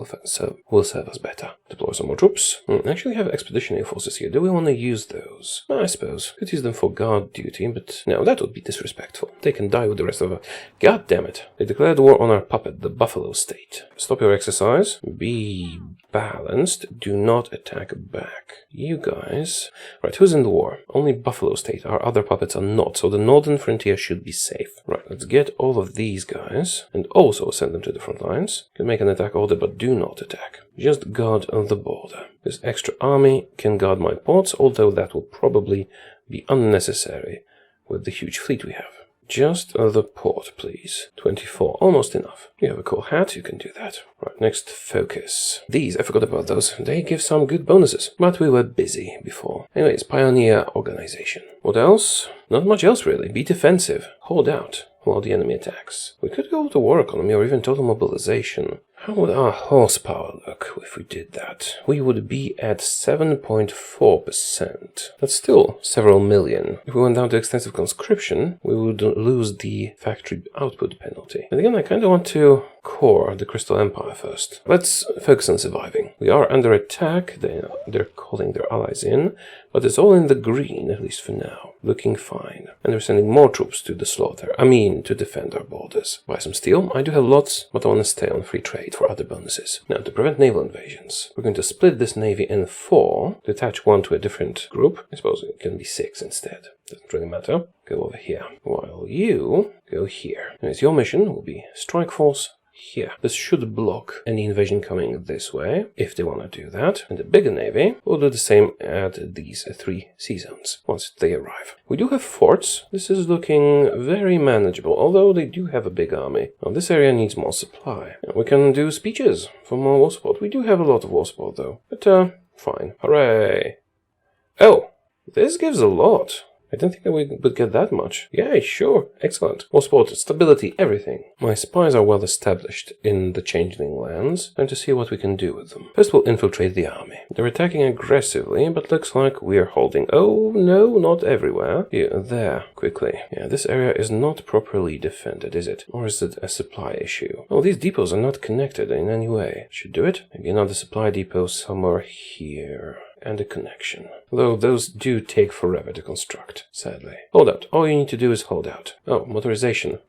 will serve us better. Deploy some more troops. Actually have expeditionary forces here. Do we want to use those? I suppose. Could use them for guard duty, but no, that would be disrespectful. They can die with the rest of us. God damn it. They declared war on our puppet, the Buffalo State. Stop your exercise. Be balanced. Do not attack back. You guys... Right, who's in the war? Only Buffalo State. Our other puppets are not, so the northern frontier should be safe. Right, let's get all of these guys, and also send them to the front lines. Can make an attack order, but do not attack. Just guard the border. This extra army can guard my ports, although that will probably be unnecessary with the huge fleet we have. Just the port, please. 24, almost enough. You have a cool hat, you can do that. Right, next focus. These, I forgot about those. They give some good bonuses, but we were busy before. Anyways, pioneer organization. What else? Not much else really. Be defensive. Hold out while the enemy attacks. We could go to war economy or even total mobilization. How would our horsepower look if we did that? We would be at 7.4%. That's still several million. If we went down to extensive conscription, we would lose the factory output penalty. And again, I kind of want to core the Crystal Empire first. Let's focus on surviving. We are under attack. They're calling their allies in, but it's all in the green, at least for now. Looking fine. And we're sending more troops to the slaughter. I mean, to defend our borders. Buy some steel. I do have lots, but I want to stay on free trade for other bonuses. Now, to prevent naval invasions, we're going to split this navy in 4, detach one to a different group. I suppose it can be 6 instead. Doesn't really matter. Go over here, while you go here. Anyways, your mission will be strike force here. This should block any invasion coming this way, if they want to do that. And the bigger navy will do the same at these 3 sea zones, once they arrive. We do have forts. This is looking very manageable, although they do have a big army. Now, this area needs more supply. And we can do speeches for more war support. We do have a lot of war support, though. But, fine. Hooray! Oh, this gives a lot. I didn't think that we would get that much. Yeah, sure. Excellent. More support, stability, everything. My spies are well established in the Changeling lands. Time to see what we can do with them. First, we'll infiltrate the army. They're attacking aggressively, but looks like we're holding. Oh, no, not everywhere. Here, there, quickly. Yeah, this area is not properly defended, is it? Or is it a supply issue? Oh, these depots are not connected in any way. Should do it. Maybe another supply depot somewhere here. And a connection. Though those do take forever to construct, sadly. Hold out. All you need to do is hold out. Oh, motorization.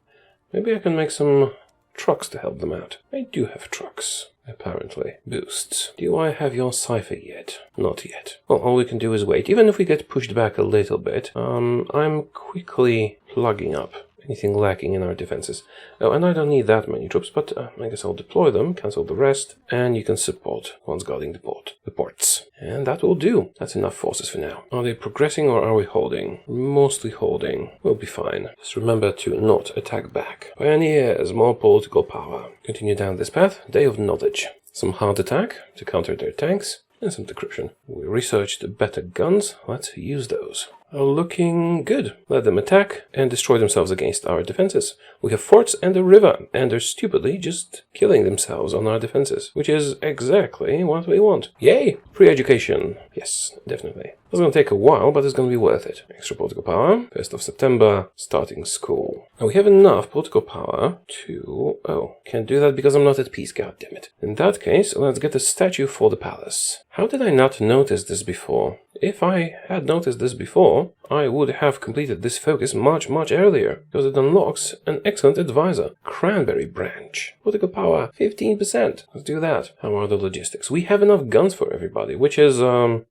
Maybe I can make some trucks to help them out. I do have trucks, apparently. Boosts. Do I have your cipher yet? Not yet. Well, all we can do is wait. Even if we get pushed back a little bit, I'm quickly plugging up anything lacking in our defenses. Oh, and I don't need that many troops, but I guess I'll deploy them, cancel the rest, and you can support ones guarding the ports. And that will do. That's enough forces for now. Are they progressing or are we holding? Mostly holding. We'll be fine. Just remember to not attack back. Pioneers, more political power. Continue down this path. Day of knowledge. Some hard attack to counter their tanks. And some decryption. We researched better guns. Let's use those. Are looking good. Let them attack and destroy themselves against our defenses. We have forts and a river, and they're stupidly just killing themselves on our defenses, which is exactly what we want. Yay! Free education. Yes, definitely. It's going to take a while, but it's going to be worth it. Extra political power. 1st of September, starting school. Now we have enough political power to... Oh, can't do that because I'm not at peace, goddammit. In that case, let's get a statue for the palace. How did I not notice this before? If I had noticed this before, I would have completed this focus much earlier, because it unlocks an excellent advisor. Cranberry branch. Political power, 15%. Let's do that. How are the logistics? We have enough guns for everybody, which is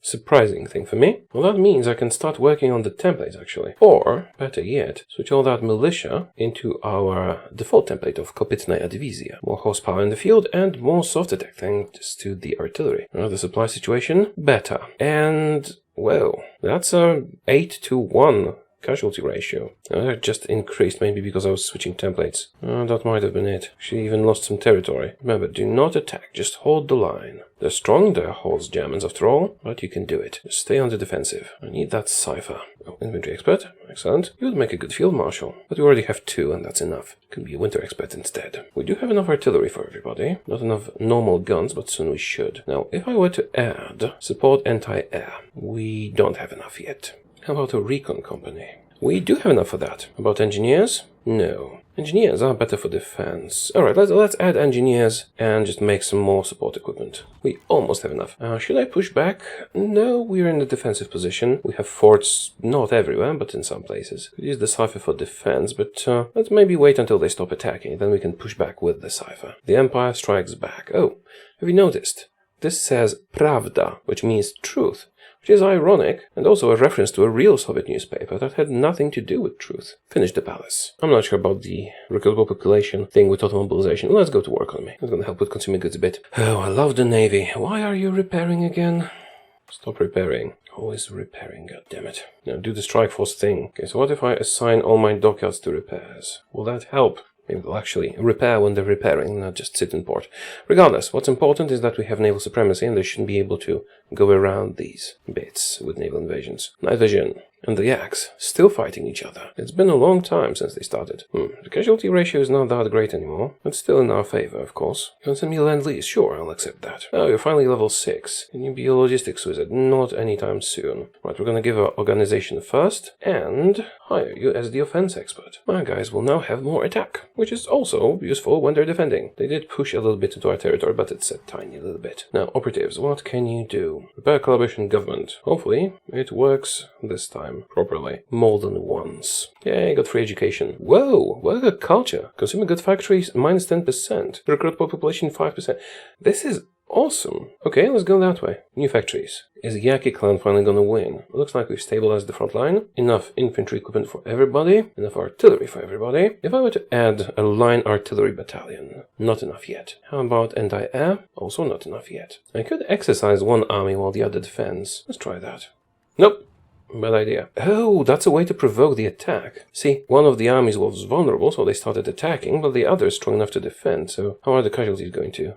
surprising thing for me. Well, that means I can start working on the templates, actually. Or, better yet, switch all that militia into our default template of Kopitnaya Divizia. More horsepower in the field and more soft attack thanks to the artillery. The supply situation, better. And... well, that's a 8-to-1 casualty ratio. That just increased, maybe because I was switching templates. That might have been it. She even lost some territory. Remember, do not attack, just hold the line. They're strong, they're horse Germans after all, but you can do it. Just stay on the defensive. I need that cipher. Oh, infantry expert. Excellent. You would make a good field marshal. But we already have 2, and that's enough. Can be a winter expert instead. We do have enough artillery for everybody. Not enough normal guns, but soon we should. Now, if I were to add support anti-air, we don't have enough yet. How about a recon company? We do have enough for that. About engineers? No. Engineers are better for defense. Alright, let's add engineers and just make some more support equipment. We almost have enough. Should I push back? No, we're in a defensive position. We have forts not everywhere, but in some places. Could use the cipher for defense, but let's maybe wait until they stop attacking. Then we can push back with the cipher. The Empire strikes back. Oh, have you noticed? This says Pravda, which means truth. Which is ironic, and also a reference to a real Soviet newspaper that had nothing to do with truth. Finish the palace. I'm not sure about the recruitable population thing with total mobilization. Let's go to war economy. That's going to help with consumer goods a bit. Oh, I love the navy. Why are you repairing again? Stop repairing. Always repairing, goddammit. Now do the strike force thing. Okay, so what if I assign all my dockyards to repairs? Will that help? Maybe they'll actually repair when they're repairing, not just sit in port. Regardless, what's important is that we have naval supremacy and they shouldn't be able to go around these bits with naval invasions. Night vision. And the Yaks, still fighting each other. It's been a long time since they started. The casualty ratio is not that great anymore. It's still in our favor, of course. You want to send me Land-Lease? Sure, I'll accept that. Oh, you're finally level 6. Can you be a logistics wizard? Not anytime soon. Right, we're gonna give our organization first, and hire you as the offense expert. My guys will now have more attack, which is also useful when they're defending. They did push a little bit into our territory, but it's a tiny little bit. Now, operatives, what can you do? Repair collaboration government. Hopefully, it works this time properly. More than once. Yay, got free education. Whoa, worker culture. Consumer good factories, minus 10%. Recruit population, 5%. This is awesome. Okay, let's go that way. New factories. Is the Yaki clan finally gonna win? Looks like we've stabilized the front line. Enough infantry equipment for everybody. Enough artillery for everybody. If I were to add a line artillery battalion, not enough yet. How about anti-air? Also not enough yet. I could exercise one army while the other defends. Let's try that. Nope. Bad idea. Oh, that's a way to provoke the attack. See, one of the armies was vulnerable, so they started attacking, but the other is strong enough to defend, so how are the casualties going to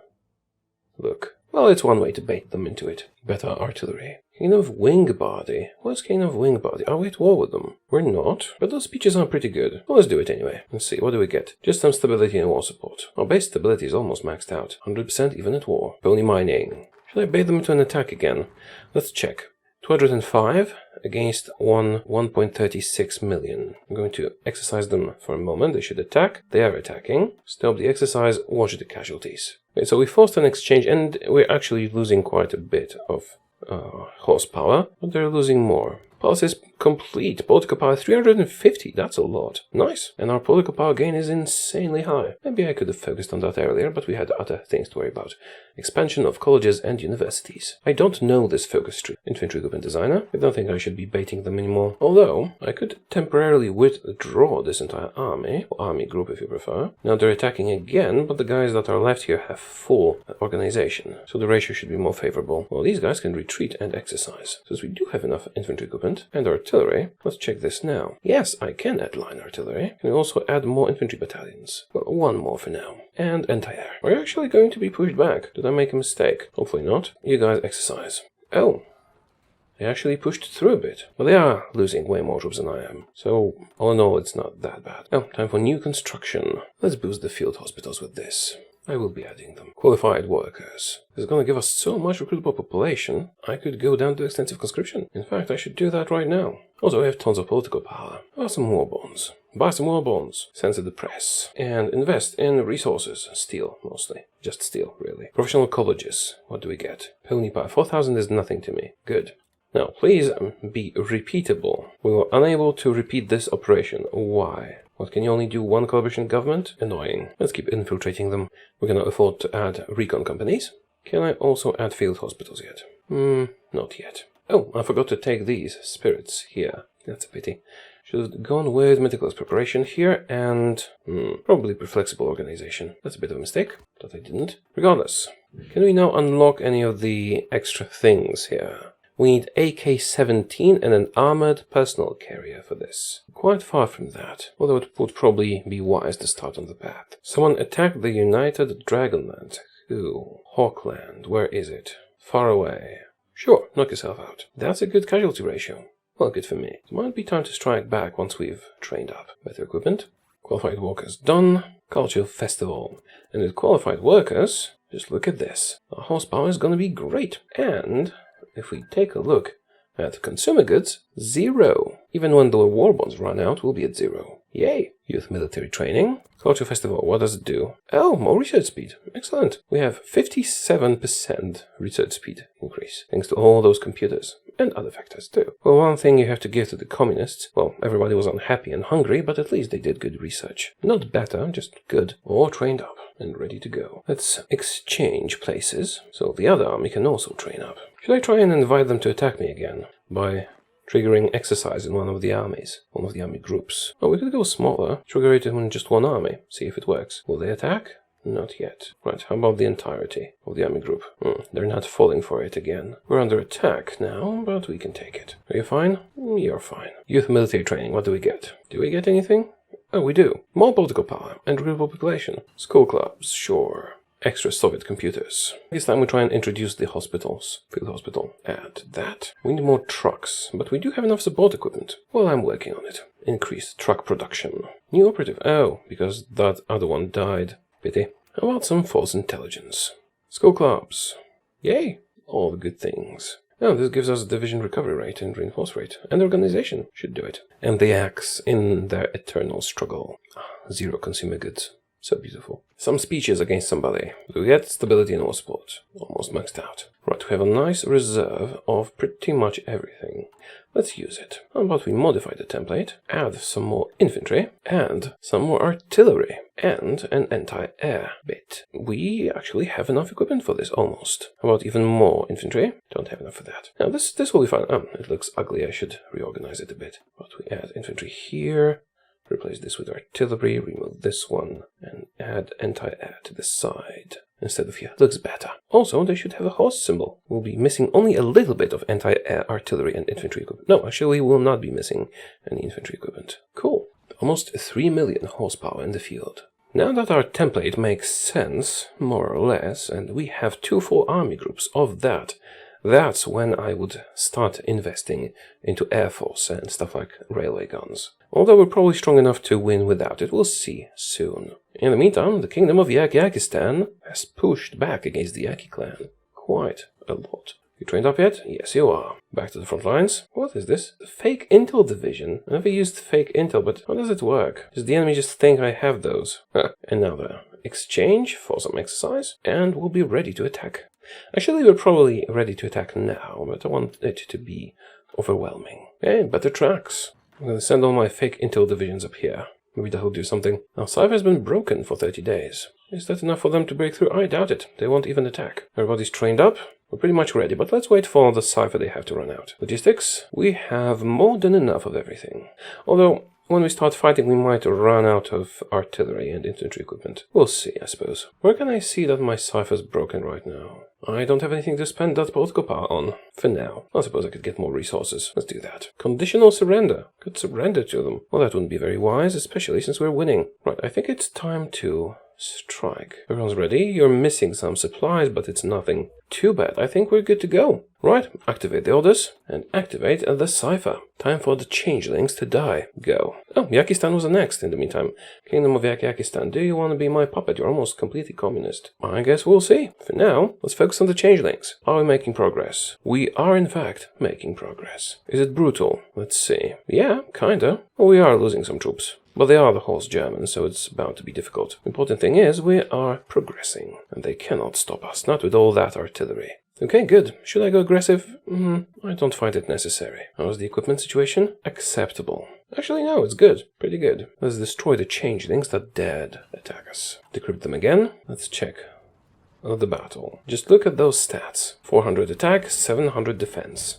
look? Well, it's one way to bait them into it. Better artillery. King of Wingbody. What's King of Wingbody? Are we at war with them? We're not, but those speeches are pretty good. Well, let's do it anyway. Let's see, what do we get? Just some stability and war support. Our base stability is almost maxed out. 100% even at war. Pony mining. Should I bait them into an attack again? Let's check. 205 against 1.36 million. I'm going to exercise them for a moment. They should attack. They are attacking. Stop the exercise. Watch the casualties. Okay, so we forced an exchange and we're actually losing quite a bit of horsepower, but they're losing more. Pulse is complete. Political power 350. That's a lot. Nice. And our political power gain is insanely high. Maybe I could have focused on that earlier, but we had other things to worry about. Expansion of colleges and universities. I don't know this focus tree. Infantry equipment designer. I don't think I should be baiting them anymore. Although, I could temporarily withdraw this entire army, or army group if you prefer. Now they're attacking again, but the guys that are left here have full organization. So the ratio should be more favorable. Well, these guys can retreat and exercise. Since we do have enough infantry equipment and artillery, let's check this now. Yes, I can add line artillery. Can we also add more infantry battalions? Well, one more for now. And anti-air. Are you actually going to be pushed back? Did I make a mistake? Hopefully not. You guys exercise. Oh. They actually pushed through a bit. But they are losing way more troops than I am. So, all in all, it's not that bad. Oh, time for new construction. Let's boost the field hospitals with this. I will be adding them. Qualified workers. This is going to give us so much recruitable population, I could go down to extensive conscription. In fact, I should do that right now. Also, I have tons of political power. Buy some war bonds. Buy some war bonds. Censor the press. And invest in resources. Steel, mostly. Just steel, really. Professional colleges. What do we get? Pony power. 4,000 is nothing to me. Good. Now, please be repeatable. We were unable to repeat this operation. Why? What, can you only do one collaboration government? Annoying. Let's keep infiltrating them. We cannot afford to add recon companies. Can I also add field hospitals yet? Not yet. Oh, I forgot to take these spirits here. That's a pity. Should have gone with meticulous preparation here and probably flexible organization. That's a bit of a mistake, but I didn't. Regardless, can we now unlock any of the extra things here? We need AK-17 and an armored personal carrier for this. Quite far from that, although it would probably be wise to start on the path. Someone attacked the United Dragonland. Who? Hawkland. Where is it? Far away. Sure, knock yourself out. That's a good casualty ratio. Well, good for me. It might be time to strike back once we've trained up. Better equipment. Qualified workers done. Cultural festival. And with qualified workers, just look at this. Our horsepower is gonna be great. And if we take a look at consumer goods, 0. Even when the war bonds run out, we'll be at 0. Yay! Youth military training. Culture festival, what does it do? Oh, more research speed. Excellent. We have 57% research speed increase, thanks to all those computers. And other factors too. Well, one thing you have to give to the communists, well, everybody was unhappy and hungry, but at least they did good research. Not better, just good. Or trained up and ready to go. Let's exchange places, so the other army can also train up. Should I try and invite them to attack me again? By triggering exercise in one of the armies, one of the army groups. Oh, we could go smaller, trigger it in just one army, see if it works. Will they attack? Not yet. Right, how about the entirety of the army group? They're not falling for it again. We're under attack now, but we can take it. Are you fine? You're fine. Youth military training, what do we get? Do we get anything? Oh, we do. More political power and real population. School clubs, sure. Extra Soviet computers. This time we try and introduce the hospitals. Field hospital. Add that. We need more trucks, but we do have enough support equipment. Well, I'm working on it. Increase truck production. New operative. Oh, because that other one died. Pity. How about some false intelligence? School clubs. Yay! All the good things. Oh, this gives us a division recovery rate and reinforce rate. And the organization should do it. And the axe in their eternal struggle. 0 consumer goods. So beautiful. Some speeches against somebody. We get stability in all sport. Almost maxed out. Right, we have a nice reserve of pretty much everything. Let's use it. How about we modify the template, add some more infantry, and some more artillery, and an anti-air bit. We actually have enough equipment for this, almost. How about even more infantry? Don't have enough for that. Now, this will be fine. It looks ugly. I should reorganize it a bit. But we add infantry here. Replace this with artillery, remove this one, and add anti-air to the side instead of here. Looks better. Also, they should have a horse symbol. We'll be missing only a little bit of anti-air artillery and infantry equipment. No, actually, we will not be missing any infantry equipment. Cool. Almost 3 million horsepower in the field. Now that our template makes sense, more or less, and we have 2 full army groups of that, that's when I would start investing into Air Force and stuff like railway guns. Although we're probably strong enough to win without it, we'll see soon. In the meantime, the kingdom of Yakistan has pushed back against the Yaki clan. Quite a lot. You trained up yet? Yes, you are. Back to the front lines. What is this? The fake intel division. I never used fake intel, but how does it work? Does the enemy just think I have those? Another exchange for some exercise, and we'll be ready to attack. Actually, we're probably ready to attack now, but I want it to be overwhelming. Hey, better tracks. I'm going to send all my fake intel divisions up here. Maybe that'll do something. Now, Cypher has been broken for 30 days. Is that enough for them to break through? I doubt it. They won't even attack. Everybody's trained up. We're pretty much ready, but let's wait for the Cypher they have to run out. Logistics. We have more than enough of everything. Although, when we start fighting, we might run out of artillery and infantry equipment. We'll see, I suppose. Where can I see that my Cypher's broken right now? I don't have anything to spend that political power on. For now. I suppose I could get more resources. Let's do that. Conditional surrender. Could surrender to them. Well, that wouldn't be very wise, especially since we're winning. Right, I think it's time to strike. Everyone's ready. You're missing some supplies, but it's nothing too bad. I think we're good to go. Right, activate the orders and activate the Cypher. Time for the changelings to die. Go. Oh, Yakistan was next in the meantime. Kingdom of Yakistan, do you want to be my puppet? You're almost completely communist. I guess we'll see. For now, let's focus on the changelings. Are we making progress? We are in fact making progress. Is it brutal? Let's see. Yeah, kinda. Well, we are losing some troops. But they are the horse Germans, so it's bound to be difficult. The important thing is we are progressing, and they cannot stop us, not with all that artillery. Okay, good. Should I go aggressive? I don't find it necessary. How's the equipment situation? Acceptable. Actually, no, it's good. Pretty good. Let's destroy the changelings that dared attack us. Decrypt them again. Let's check the battle. Just look at those stats. 400 attack, 700 defense.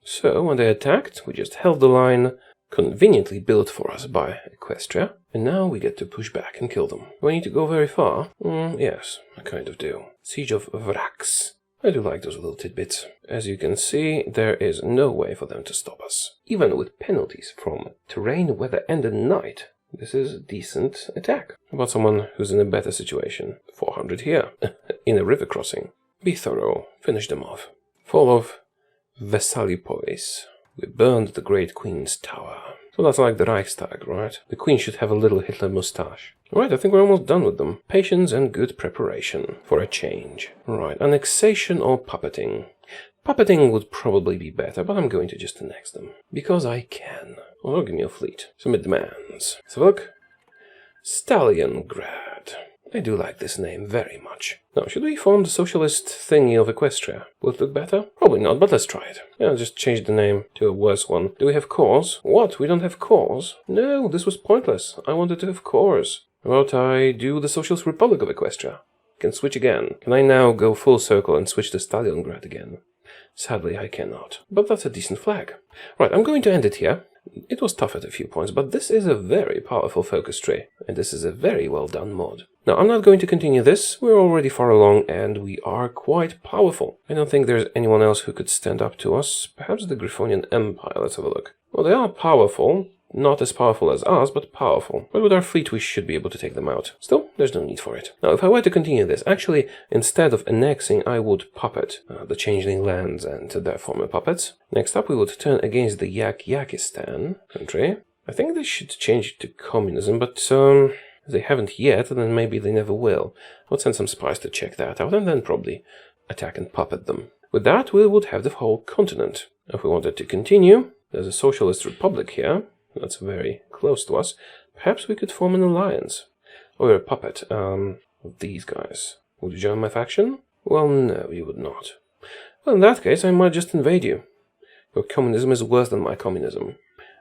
So, when they attacked, we just held the line, conveniently built for us by Equestria, and now we get to push back and kill them. Do I need to go very far? Yes, I kind of do. Siege of Vrax. I do like those little tidbits. As you can see, there is no way for them to stop us. Even with penalties from terrain, weather, and the night, this is a decent attack. How about someone who's in a better situation? 400 here, in a river crossing. Be thorough, finish them off. Fall of Vesalipolis. We burned the Great Queen's tower. So that's like the Reichstag, right? The Queen should have a little Hitler moustache. Right, I think we're almost done with them. Patience and good preparation for a change. Right, annexation or puppeting. Puppeting would probably be better, but I'm going to just annex them. Because I can. Oh, give me a fleet. Submit demands. Let's have a look. Stalliongrad. I do like this name very much. Now, should we form the socialist thingy of Equestria? Will it look better? Probably not, but let's try it. Yeah, I'll just change the name to a worse one. Do we have cores? What? We don't have cores? No, this was pointless. I wanted to have cores. How about I do the Socialist Republic of Equestria? Can switch again. Can I now go full circle and switch to Stalliongrad again? Sadly, I cannot. But that's a decent flag. Right, I'm going to end it here. It was tough at a few points, but this is a very powerful focus tree, and this is a very well done mod. Now, I'm not going to continue this. We're already far along, and we are quite powerful. I don't think there's anyone else who could stand up to us. Perhaps the Griffonian Empire. Let's have a look. Well, they are powerful. Not as powerful as us, but powerful. But with our fleet, we should be able to take them out. Still, there's no need for it. Now, if I were to continue this, actually, instead of annexing, I would puppet the changeling lands and their former puppets. Next up, we would turn against the Yakistan country. I think they should change it to communism, but if they haven't yet, then maybe they never will. I would send some spies to check that out, and then probably attack and puppet them. With that, we would have the whole continent. If we wanted to continue, there's a socialist republic here. That's very close to us. Perhaps we could form an alliance. Or a puppet of these guys. Would you join my faction? Well, no, you would not. Well, in that case, I might just invade you. Your communism is worse than my communism.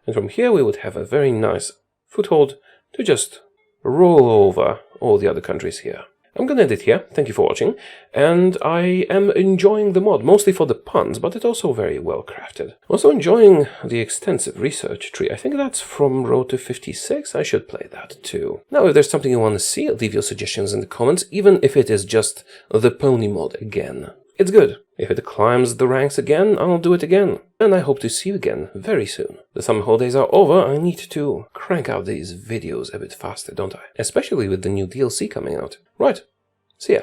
And from here we would have a very nice foothold to just roll over all the other countries here. I'm going to end it here. Thank you for watching. And I am enjoying the mod, mostly for the puns, but it's also very well crafted. Also enjoying the extensive research tree. I think that's from Road to 56. I should play that too. Now, if there's something you want to see, leave your suggestions in the comments, even if it is just the pony mod again. It's good. If it climbs the ranks again, I'll do it again. And I hope to see you again very soon. The summer holidays are over, I need to crank out these videos a bit faster, don't I? Especially with the new DLC coming out. Right, see ya.